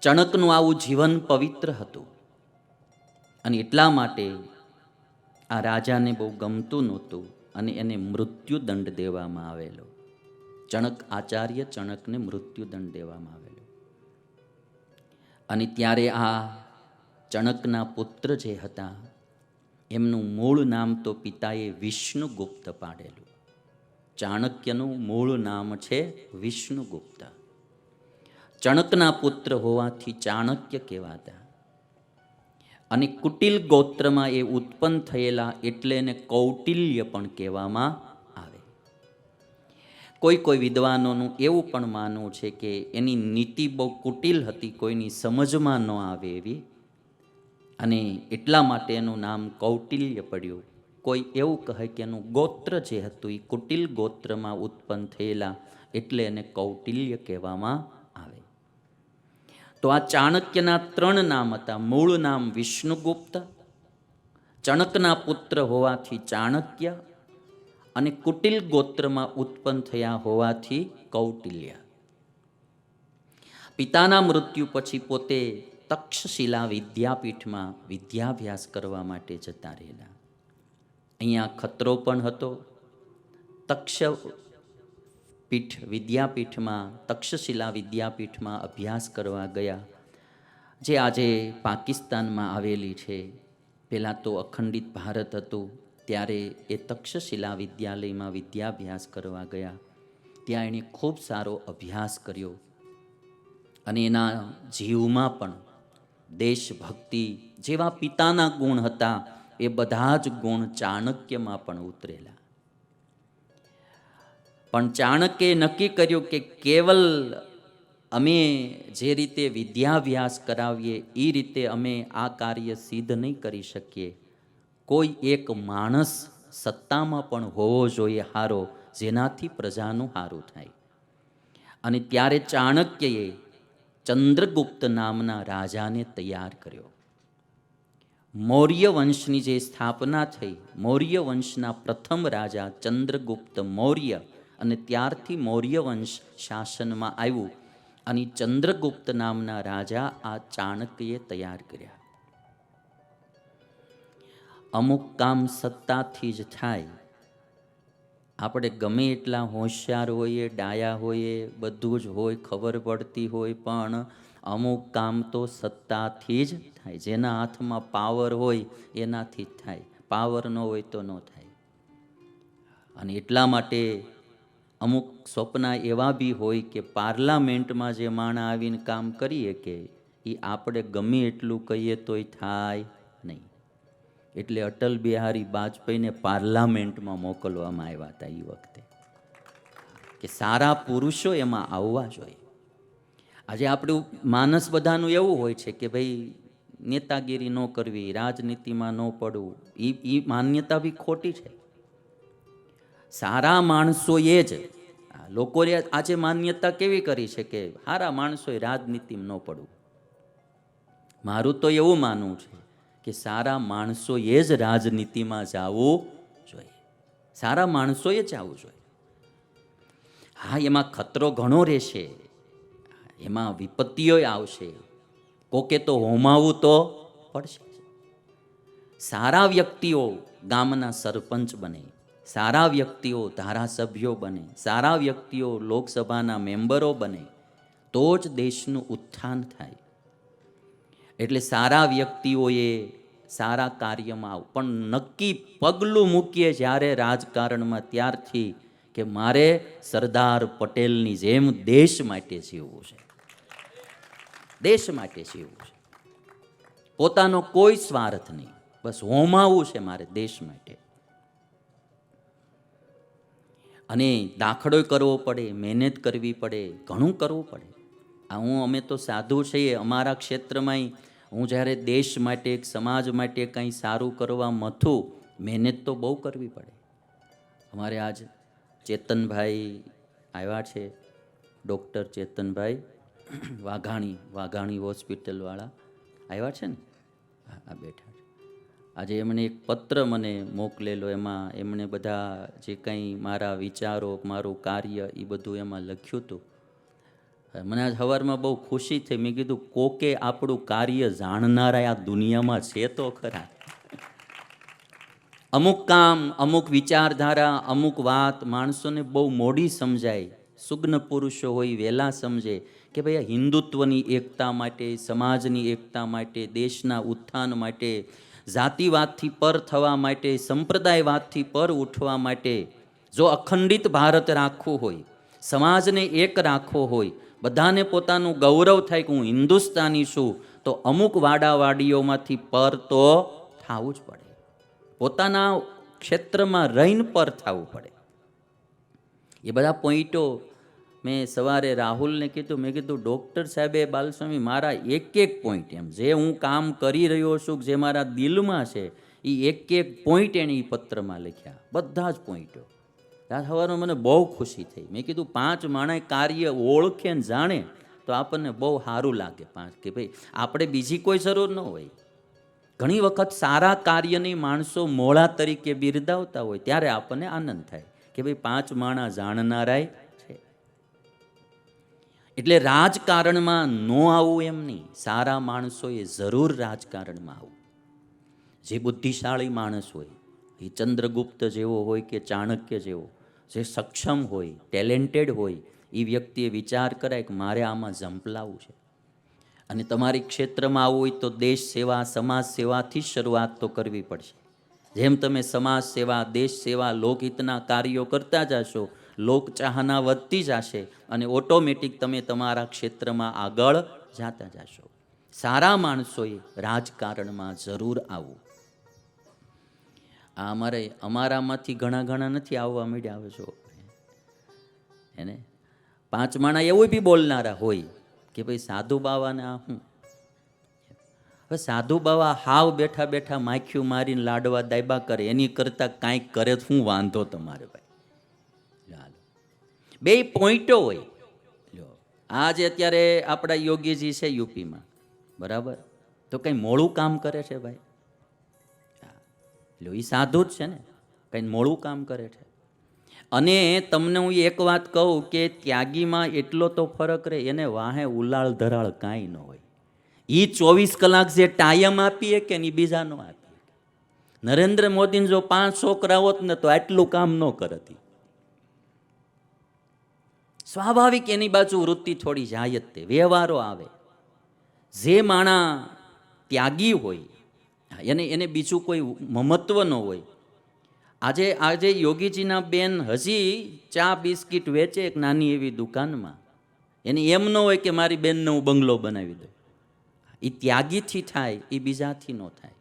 ચણકનું આવું જીવન પવિત્ર હતું અને એટલા માટે આ રાજાને બહુ ગમતું નહોતું અને એને મૃત્યુદંડ દેવામાં આવેલો. ચણક આચાર્ય ચણકને મૃત્યુદંડ દેવામાં આવેલો. અને ત્યારે આ ચણકના પુત્ર જે હતા એમનું મૂળ નામ તો પિતાએ વિષ્ણુગુપ્ત પાડેલું. ચાણક્યનું મૂળ નામ છે વિષ્ણુગુપ્ત. ચણકના પુત્ર હોવાથી ચાણક્ય કહેવાતા. અને કુટિલ ગોત્રમાં એ ઉત્પન્ન થયેલા એટલે એને કૌટિલ્ય પણ કહેવામાં આવે. કોઈ કોઈ વિદ્વાનોનું એવું પણ માનવું છે કે એની નીતિ બહુ કુટિલ હતી, કોઈની સમજમાં ન આવે એવી, અને એટલા માટે એનું નામ કૌટિલ્ય પડ્યું. કોઈ એવું કહે કે એનું ગોત્ર જે હતું એ કુટિલ ગોત્રમાં ઉત્પન્ન થયેલા એટલે એને કૌટિલ્ય કહેવામાં આવે. તો આ ચાણક્યના 3 નામ હતા. મૂળ નામ વિષ્ણુગુપ્ત, ચણકના પુત્ર હોવાથી ચાણક્ય, અને કુટિલ ગોત્રમાં ઉત્પન્ન થયા હોવાથી કૌટિલ્ય. પિતાના મૃત્યુ પછી પોતે તક્ષશિલા વિદ્યાપીઠમાં વિદ્યાભ્યાસ કરવા માટે જતા રહેલા. અહીંયા ખતરો પણ હતો. તક્ષપીઠ વિદ્યાપીઠમાં, તક્ષશિલા વિદ્યાપીઠમાં અભ્યાસ કરવા ગયા, જે આજે પાકિસ્તાનમાં આવેલી છે. પહેલાં તો અખંડિત ભારત હતું, ત્યારે એ તક્ષશિલા વિદ્યાલયમાં વિદ્યાભ્યાસ કરવા ગયા. ત્યાં એણે ખૂબ સારો અભ્યાસ કર્યો અને એના જીવમાં પણ દેશભક્તિ જેવા પિતાના ગુણ હતા એ બધા જ ગુણ ચાણક્યમાં પણ ઉતરેલા. પણ ચાણક્યે નક્કી કર્યું કે કેવલ અમે જે રીતે વિદ્યાભ્યાસ કરાવીએ એ રીતે અમે આ કાર્ય સિદ્ધ નહીં કરી શકીએ. કોઈ એક માણસ સત્તામાં પણ હોવો જોઈએ હારો, જેનાથી પ્રજાનું સારું થાય. અને ત્યારે ચાણક્યએ ચંદ્રગુપ્ત નામના રાજાને તૈયાર કર્યો. મૌર્ય વંશની જે સ્થાપના થઈ, મૌર્ય વંશના પ્રથમ રાજા ચંદ્રગુપ્ત મૌર્ય, અને ત્યારથી મૌર્ય વંશ શાસનમાં આવ્યું. અને ચંદ્રગુપ્ત નામના રાજા આ ચાણક્યએ તૈયાર કર્યા. અમુક કામ સત્તાથી જ થાય. આપણે ગમે એટલા હોશિયાર હોઈએ, ડાયા હોઈએ, બધું જ હોય, ખબર પડતી હોય, પણ અમુક કામ તો સત્તાથી જ થાય. જેના હાથમાં પાવર હોય એનાથી જ થાય. પાવર ન હોય તો ન થાય. અને એટલા માટે અમુક સ્વપ્ન એવા બી હોય કે પાર્લામેન્ટમાં જે માણસ આવીને કામ કરીએ કે એ આપણે ગમે એટલું કહીએ તોય થાય નહીં. એટલે અટલ બિહારી વાજપેયીને પાર્લામેન્ટમાં મોકલવામાં આવ્યા હતા એ વખતે, કે સારા પુરુષો એમાં આવવા જોઈએ. આજે આપણું માનસ બધાનું એવું હોય છે કે ભાઈ નેતાગીરી ન કરવી, રાજનીતિમાં ન પડવું. એ માન્યતા બી ખોટી છે. સારા માણસોએ જ, લોકોએ આજે માન્યતા કેવી કરી છે કે સારા માણસોએ રાજનીતિમાં ન પડવું. મારું તો એવું માનવું છે કે સારા માણસોએ જ રાજનીતિમાં જવું જોઈએ. સારા માણસોએ જ જવું જોઈએ. હા, એમાં ખતરો ઘણો રહેશે, એમાં વિપત્તિઓ આવશે, કોકે તો હોમાવું તો પડશે. સારા વ્યક્તિઓ ગામના સરપંચ બને, સારા વ્યક્તિઓ ધારાસભ્યો બને, સારા વ્યક્તિઓ લોકસભાના મેમ્બરો બને, તો જ દેશનું ઉત્થાન થાય. એટલે સારા વ્યક્તિઓએ સારા કાર્યમાં આવું. પણ નક્કી પગલું મૂકીએ જ્યારે રાજકારણમાં, ત્યારથી કે મારે સરદાર પટેલની જેમ દેશ માટે જીવવું છે. દેશ માટે જીવવું છે. પોતાનો કોઈ સ્વાર્થ નહીં, બસ હોમાવું છે મારે દેશ માટે. અને દાખલો કરવો પડે, મહેનત કરવી પડે, ઘણું કરવું પડે. અમે તો સાધુ છીએ, અમારા ક્ષેત્રમાં હું જ્યારે દેશ માટે, સમાજ માટે કંઈ સારું કરવા મથું, મહેનત તો બહુ કરવી પડે. અમારે આજ ચેતનભાઈ આવ્યા છે, ડૉક્ટર ચેતનભાઈ વાઘાણી હોસ્પિટલવાળા આવ્યા છે ને, આ બેઠા છે. આજે એમણે એક પત્ર મને મોકલેલો, એમાં એમણે બધા જે કંઈ મારા વિચારો, મારું કાર્ય એ બધું એમાં લખ્યું હતું. મને આજ સવારમાં બહુ ખુશી થઈ. મેં કીધું કોકે આપણું કાર્ય જાણનારા આ દુનિયામાં છે તો ખરા. અમુક કામ, અમુક વિચારધારા, અમુક વાત માણસોને બહુ મોડી સમજાય. સુગ્ન પુરુષો હોય વહેલા સમજે કે ભાઈ આ હિન્દુત્વની એકતા માટે, સમાજની એકતા માટે, દેશના ઉત્થાન માટે, જાતિવાદથી પર થવા માટે, સંપ્રદાયવાદથી પર ઉઠવા માટે જો અખંડિત ભારત રાખવું હોય, સમાજને એક રાખવો હોય, બધાને પોતાનું ગૌરવ થાય કે હું હિન્દુસ્તાની છું, તો અમુક વાડાવાડીઓમાંથી પર તો થવું જ પડે. પોતાના ક્ષેત્રમાં રહીને પર થવું પડે. એ બધા પોઈન્ટો મેં સવારે રાહુલને કીધું. મેં કીધું ડૉક્ટર સાહેબે બાલસ્વામી મારા એક એક પોઈન્ટ, એમ જે હું કામ કરી રહ્યો છું, જે મારા દિલમાં છે, એ એક એક પોઈન્ટ એણે એ પત્રમાં લખ્યા, બધા જ પોઈન્ટો. આજ સવારમાં મને બહુ ખુશી થઈ. મેં કીધું 5 માણસ કાર્ય ઓળખે ને જાણે તો આપણને બહુ સારું લાગે. કે ભાઈ આપણે બીજી કોઈ જરૂર ન હોય. ઘણી વખત સારા કાર્યની માણસો મોળા તરીકે બિરદાવતા હોય ત્યારે આપણને આનંદ થાય કે ભાઈ 5 માણસ જાણનારાય છે. એટલે રાજકારણમાં ન આવવું એમ નહીં, સારા માણસોએ જરૂર રાજકારણમાં આવવું. જે બુદ્ધિશાળી માણસ હોય, એ ચંદ્રગુપ્ત જેવો હોય કે ચાણક્ય જેવો, જે સક્ષમ હોય, ટેલેન્ટેડ હોય, એ વ્યક્તિએ વિચાર કરાય કે મારે આમાં ઝંપલાવવું છે. અને તમારી ક્ષેત્રમાં આવવું હોય તો દેશ સેવા, સમાજ સેવાથી શરૂઆત તો કરવી પડશે. જેમ તમે સમાજ સેવા, દેશ સેવા, લોકહિતના કાર્યો કરતા જશો, લોકચાહના વધતી જશે અને ઓટોમેટિક તમે તમારા ક્ષેત્રમાં આગળ જતા જશો. સારા માણસોએ રાજકારણમાં જરૂર આવવું. આ અમારામાંથી ઘણા નથી આવવા માંડ્યા. આવે છો એને 5 માણા એવું બી બોલનારા હોય કે ભાઈ સાધુ બાવાને આ હું. હવે સાધુ બાવા હાવ બેઠા બેઠા માખ્યું મારીને લાડવા દાયબા કરે, એની કરતાં કાંઈક કરે તો શું વાંધો તમારે ભાઈ. બે પોઈન્ટો હોય. આજે અત્યારે આપણા યોગીજી છે યુપીમાં, બરાબર, તો કંઈ મોડું કામ કરે છે ભાઈ. એ સાધુ જ છે ને, કંઈ મોડું કામ કરે છે. અને તમને હું એક વાત કહું કે ત્યાગીમાં એટલો તો ફરક રહે, એને વાહે ઉલાળ ધરાળ કાંઈ ન હોય. એ 24 કલાક જે ટાયમ આપીએ કે ની બીજા ન આપીએ. નરેન્દ્ર મોદીને જો 5 છોકરા હોત ને તો આટલું કામ ન કરત. સ્વાભાવિક એની બાજુ વૃત્તિ થોડી જાય જ, તે વ્યવહારો આવે. જે માણા ત્યાગી હોય એને બીજું કોઈ મમત્વ ન હોય. આજે યોગીજીના બેન હજી ચા બિસ્કિટ વેચે એક નાની એવી દુકાનમાં, એને એમ ન હોય કે મારી બેનને હું બંગલો બનાવી દઉં. એ ત્યાગીથી થાય, એ બીજાથી ન થાય.